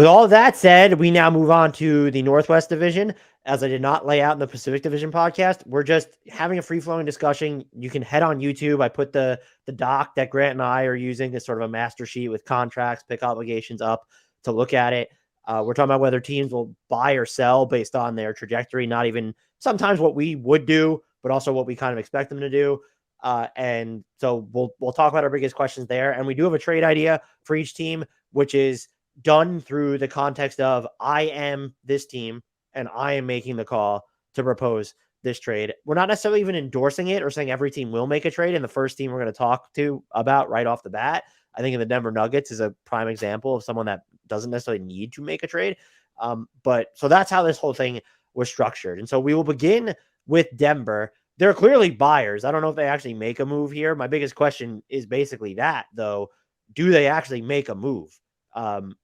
With all of that said, we now move on to the Northwest Division. As I did not lay out in the Pacific Division podcast, we're just having a free-flowing discussion. You can head on YouTube. I put the doc that Grant and I are using, this sort of a master sheet with contracts, pick obligations up to look at it. We're talking about whether teams will buy or sell based on their trajectory, not even sometimes what we would do, but also what we kind of expect them to do. And so we'll talk about our biggest questions there. And we do have a trade idea for each team, which is done through the context of I am this team and I am making the call to propose this trade. We're not necessarily even endorsing it or saying every team will make a trade. And the first team we're going to talk to about right off the bat, I think in the Denver Nuggets is a prime example of someone that doesn't necessarily need to make a trade. But so that's how this whole thing was structured. And so we will begin with Denver. They're clearly buyers. I don't know if they actually make a move here. My biggest question is basically that, though. Do they actually make a move?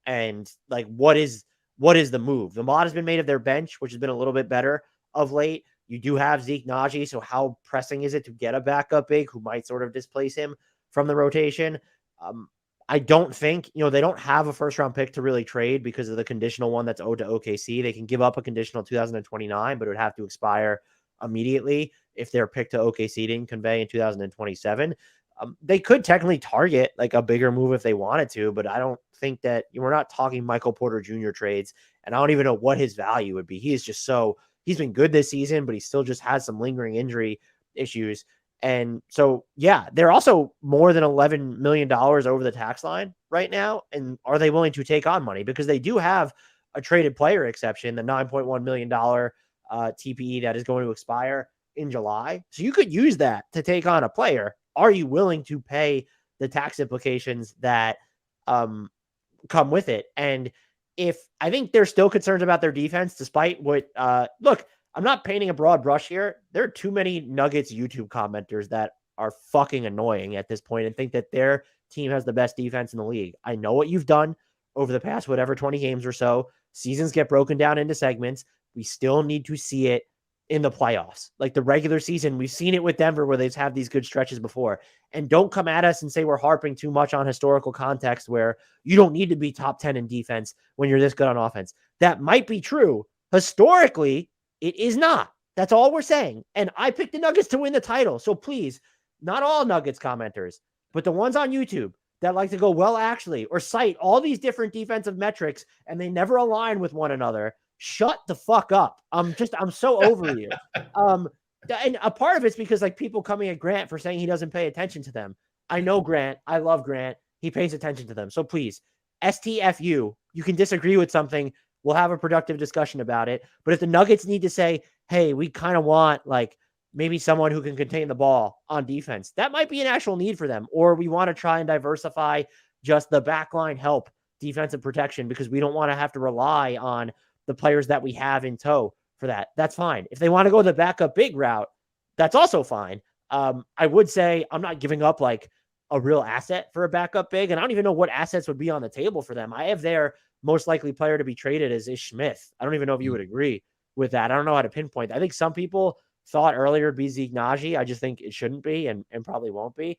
And like, what is the move? The mod has been made of their bench, which has been a little bit better of late. You do have Zeke Naji, so how pressing is it to get a backup big who might sort of displace him from the rotation? I don't think, they don't have a first round pick to really trade because of the conditional one that's owed to OKC. They can give up a conditional 2029, but it would have to expire immediately if their pick to OKC didn't convey in 2027. They could technically target like a bigger move if they wanted to, but I don't think that we're not talking Michael Porter Jr. trades. And I don't even know what his value would be. He's been good this season, but he still just has some lingering injury issues. And so, yeah, they're also more than $11 million over the tax line right now. And are they willing to take on money? Because they do have a traded player exception, the $9.1 million TPE that is going to expire in July. So you could use that to take on a player. Are you willing to pay the tax implications that come with it? And if I think there's still concerns about their defense, despite what, look, I'm not painting a broad brush here. There are too many Nuggets YouTube commenters that are fucking annoying at this point and think that their team has the best defense in the league. I know what you've done over the past, 20 games or so. Seasons get broken down into segments. We still need to see it in the playoffs. Like the regular season, we've seen it with Denver where they've had these good stretches before. And don't come at us and say we're harping too much on historical context where you don't need to be top 10 in defense when you're this good on offense. That might be true. Historically, it is not. That's all we're saying. And I picked the Nuggets to win the title. So please, not all Nuggets commenters, but the ones on YouTube that like to go, well, actually, or cite all these different defensive metrics and they never align with one another. Shut the fuck up. I'm so over you. And a part of it's because like people coming at Grant for saying he doesn't pay attention to them. I know Grant. I love Grant. He pays attention to them. So please, STFU, you can disagree with something. We'll have a productive discussion about it. But if the Nuggets need to say, hey, we kind of want like maybe someone who can contain the ball on defense, that might be an actual need for them. Or we want to try and diversify just the backline help, defensive protection, because we don't want to have to rely on the players that we have in tow for that. That's fine. If they want to go the backup big route, that's also fine. I would say I'm not giving up like a real asset for a backup big, and I don't even know what assets would be on the table for them. I have their most likely player to be traded as Ish Smith. I don't even know if you would agree with that. I don't know how to pinpoint that. I think some people thought earlier it'd be Zeke Naji. I just think it shouldn't be and probably won't be.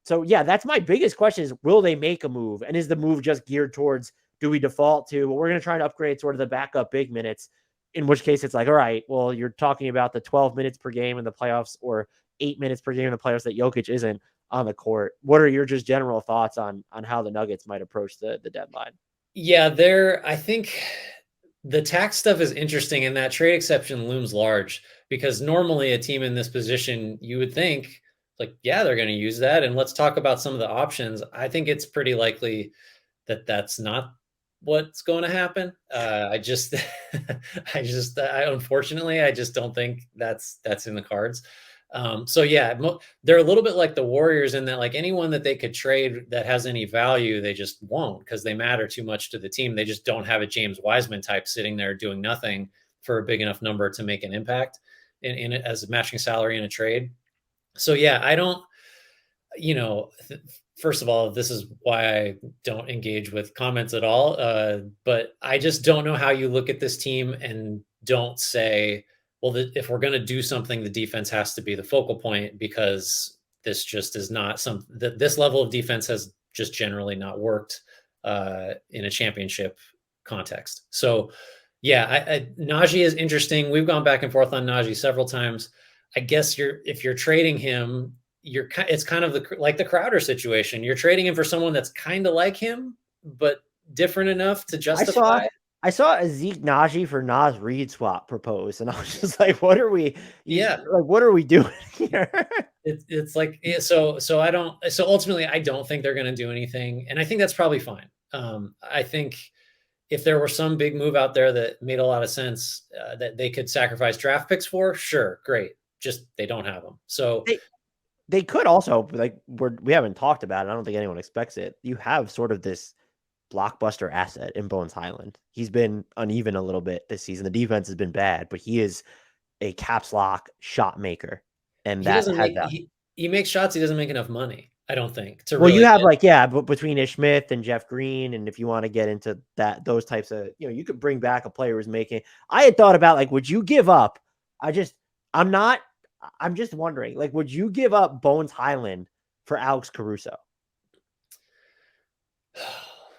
So yeah, that's my biggest question is, will they make a move? And is the move just geared towards, do we default to, well, we're going to try and upgrade sort of the backup big minutes, in which case it's like, all right, well, you're talking about the 12 minutes per game in the playoffs or 8 minutes per game in the playoffs that Jokic isn't on the court. What are your just general thoughts on how the Nuggets might approach the deadline? Yeah, I think the tax stuff is interesting, and that trade exception looms large because normally a team in this position, you would think, like, yeah, they're going to use that. And let's talk about some of the options. I think it's pretty likely that that's not what's going to happen. Unfortunately, I just don't think that's in the cards. So yeah, they're a little bit like the Warriors in that, like, anyone that they could trade that has any value, they just won't because they matter too much to the team. They just don't have a James Wiseman type sitting there doing nothing for a big enough number to make an impact in it as a matching salary in a trade. So yeah, I don't, first of all, this is why I don't engage with comments at all. But I just don't know how you look at this team and don't say, well, if we're going to do something, the defense has to be the focal point, because this just is not this level of defense has just generally not worked in a championship context. So yeah, Najee is interesting. We've gone back and forth on Najee several times. I guess if you're trading him, it's kind of like the Crowder situation. You're trading him for someone that's kind of like him, but different enough to I saw justify. I saw a Zeke Najee for Nas Reed swap proposed, and I was just like, "What are we? Yeah, What are we doing here?" it's like so I don't so ultimately I don't think they're going to do anything, and I think that's probably fine. I think if there were some big move out there that made a lot of sense that they could sacrifice draft picks for, sure, great. Just they don't have them. So they they could also like we haven't talked about it. I don't think anyone expects it. You have sort of this blockbuster asset in Bones Highland. He's been uneven a little bit this season. The defense has been bad, but he is a caps lock shot maker, and he that doesn't has make value. he makes shots. He doesn't make enough money, I don't think, to Well, you really have get. like but between Ish Smith and Jeff Green, and if you want to get into those types of, you could bring back a player who's making. I had thought about like, would you give up? I just, I'm not. I'm just wondering, like, would you give up Bones Highland for Alex Caruso?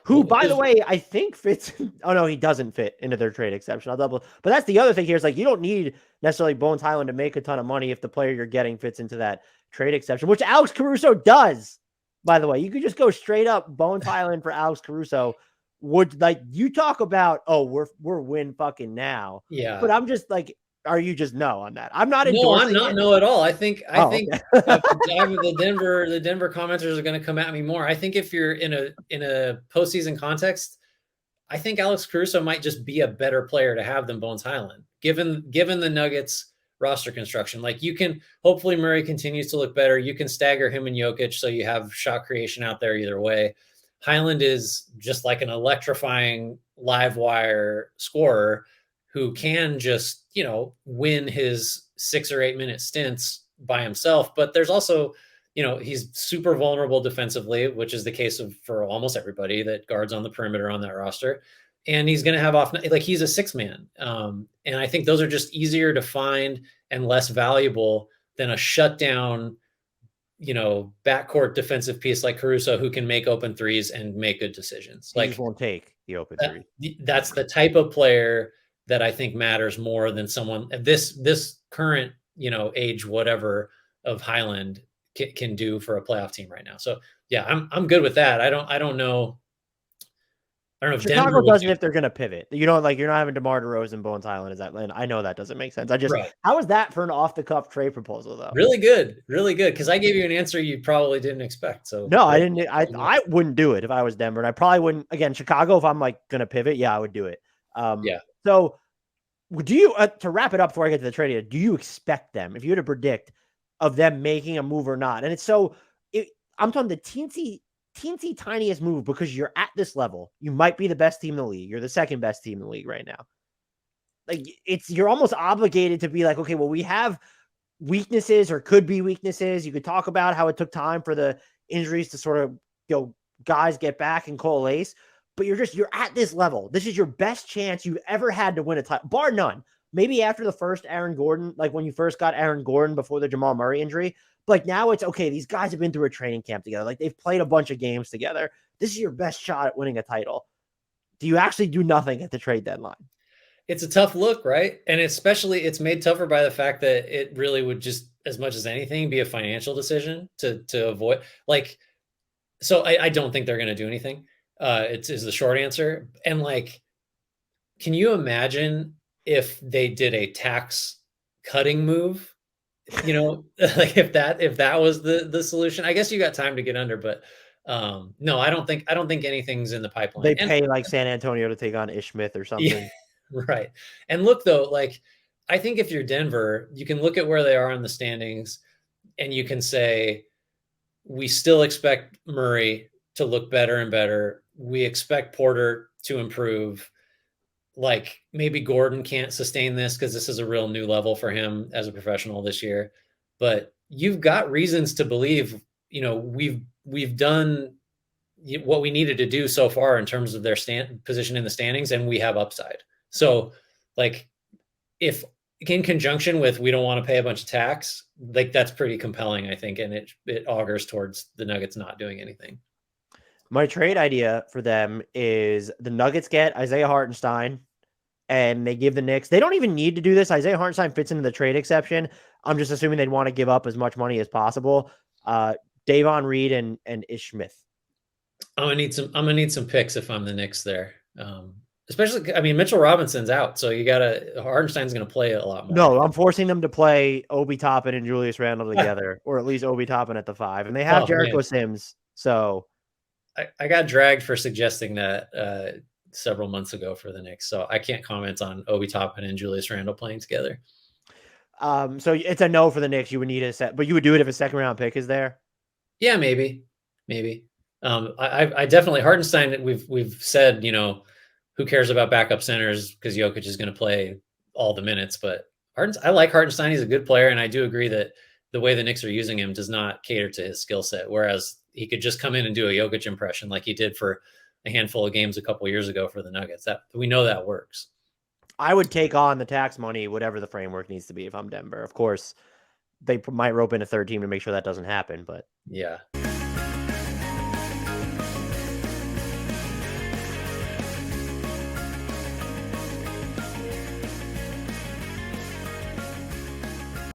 Who, by the Is way, I think fits. Oh no, he doesn't fit into their trade exception. I'll double. But that's the other thing here is like you don't need necessarily Bones Highland to make a ton of money if the player you're getting fits into that trade exception, which Alex Caruso does. By the way, you could just go straight up Bones Highland for Alex Caruso. Would like you talk about? Oh, we're win fucking now. But yeah. I'm just like, are you just no on that? I'm not No, I'm endorsing not it. no at all. I Oh, think okay. the Denver commenters are going to come at me more. I think if you're in a postseason context, I think Alex Caruso might just be a better player to have than Bones Highland, given the Nuggets roster construction. Like you can hopefully Murray continues to look better. You can stagger him and Jokic so you have shot creation out there either way. Highland is just like an electrifying live wire scorer who can just, win his 6 or 8 minute stints by himself. But there's also, he's super vulnerable defensively, which is the case for almost everybody that guards on the perimeter on that roster. And he's going to have like he's a six man. And I think those are just easier to find and less valuable than a shutdown, backcourt defensive piece like Caruso who can make open threes and make good decisions. He just Like won't take the open three. that's the type of player that I think matters more than someone this current, age, whatever of Highland can do for a playoff team right now. So yeah, I'm good with that. I don't know. I don't know if Denver Chicago would does it do if they're going to pivot. Like you're not having DeMar DeRozan, Bones Highland is that land. I know that doesn't make sense. right. How is that for an off the cuff trade proposal though? Really good, really good. Because I gave you an answer you probably didn't expect. So No, I great. didn't. I wouldn't do it if I was Denver, and I probably wouldn't. Again, Chicago, if I'm like going to pivot, yeah, I would do it. Yeah. So do you to wrap it up before I get to the trade? Do you expect them, if you had to predict, of them making a move or not? And it's I'm talking the teensy tiniest move because you're at this level. You might be the best team in the league. You're the second best team in the league right now. Like you're almost obligated to be like, okay, well, we have weaknesses or could be weaknesses. You could talk about how it took time for the injuries to sort of, guys get back and coalesce, but you're at this level. This is your best chance you've ever had to win a title, bar none. Maybe after the first Aaron Gordon, like when you first got Aaron Gordon before the Jamal Murray injury, but like now it's okay. These guys have been through a training camp together. Like they've played a bunch of games together. This is your best shot at winning a title. Do you actually do nothing at the trade deadline? It's a tough look, right? And especially it's made tougher by the fact that it really would just, as much as anything, be a financial decision to avoid. Like, so I don't think they're going to do anything. It's is the short answer. And like, can you imagine if they did a tax cutting move? Like if that was the solution. I guess you got time to get under, but no, I don't think anything's in the pipeline. They And pay like San Antonio to take on Ish Smith or yeah, something. right. And look though, like I think if you're Denver, you can look at where they are in the standings and you can say, we still expect Murray to look better and better. We expect Porter to improve. Like maybe Gordon can't sustain this because this is a real new level for him as a professional this year. But you've got reasons to believe, we've done what we needed to do so far in terms of their position in the standings, and we have upside. So, like, if in conjunction with we don't want to pay a bunch of tax, like that's pretty compelling, I think, and it augurs towards the Nuggets not doing anything. My trade idea for them is the Nuggets get Isaiah Hartenstein and they give the Knicks. They don't even need to do this. Isaiah Hartenstein fits into the trade exception. I'm just assuming they'd want to give up as much money as possible. Davon Reed and Ish Smith. I'm gonna need some picks if I'm the Knicks there. Especially, I mean, Mitchell Robinson's out, so you gotta Hardenstein's gonna play a lot more. No, I'm forcing them to play Obi Toppin and Julius Randle together, or at least Obi Toppin at the 5. And they have Oh man, Jericho Sims. So I got dragged for suggesting that several months ago for the Knicks, so I can't comment on Obi Toppin and Julius Randle playing together. so it's a no for the Knicks. You would need a set, but you would do it if a second round pick is there. Yeah, maybe. I definitely Hardenstein. We've said, who cares about backup centers because Jokic is going to play all the minutes. But I like Hardenstein. He's a good player, and I do agree that the way the Knicks are using him does not cater to his skill set. Whereas he could just come in and do a Jokic impression like he did for a handful of games a couple years ago for the Nuggets. That we know that works. I would take on the tax money, whatever the framework needs to be if I'm Denver. Of course, they might rope in a third team to make sure that doesn't happen, but Yeah.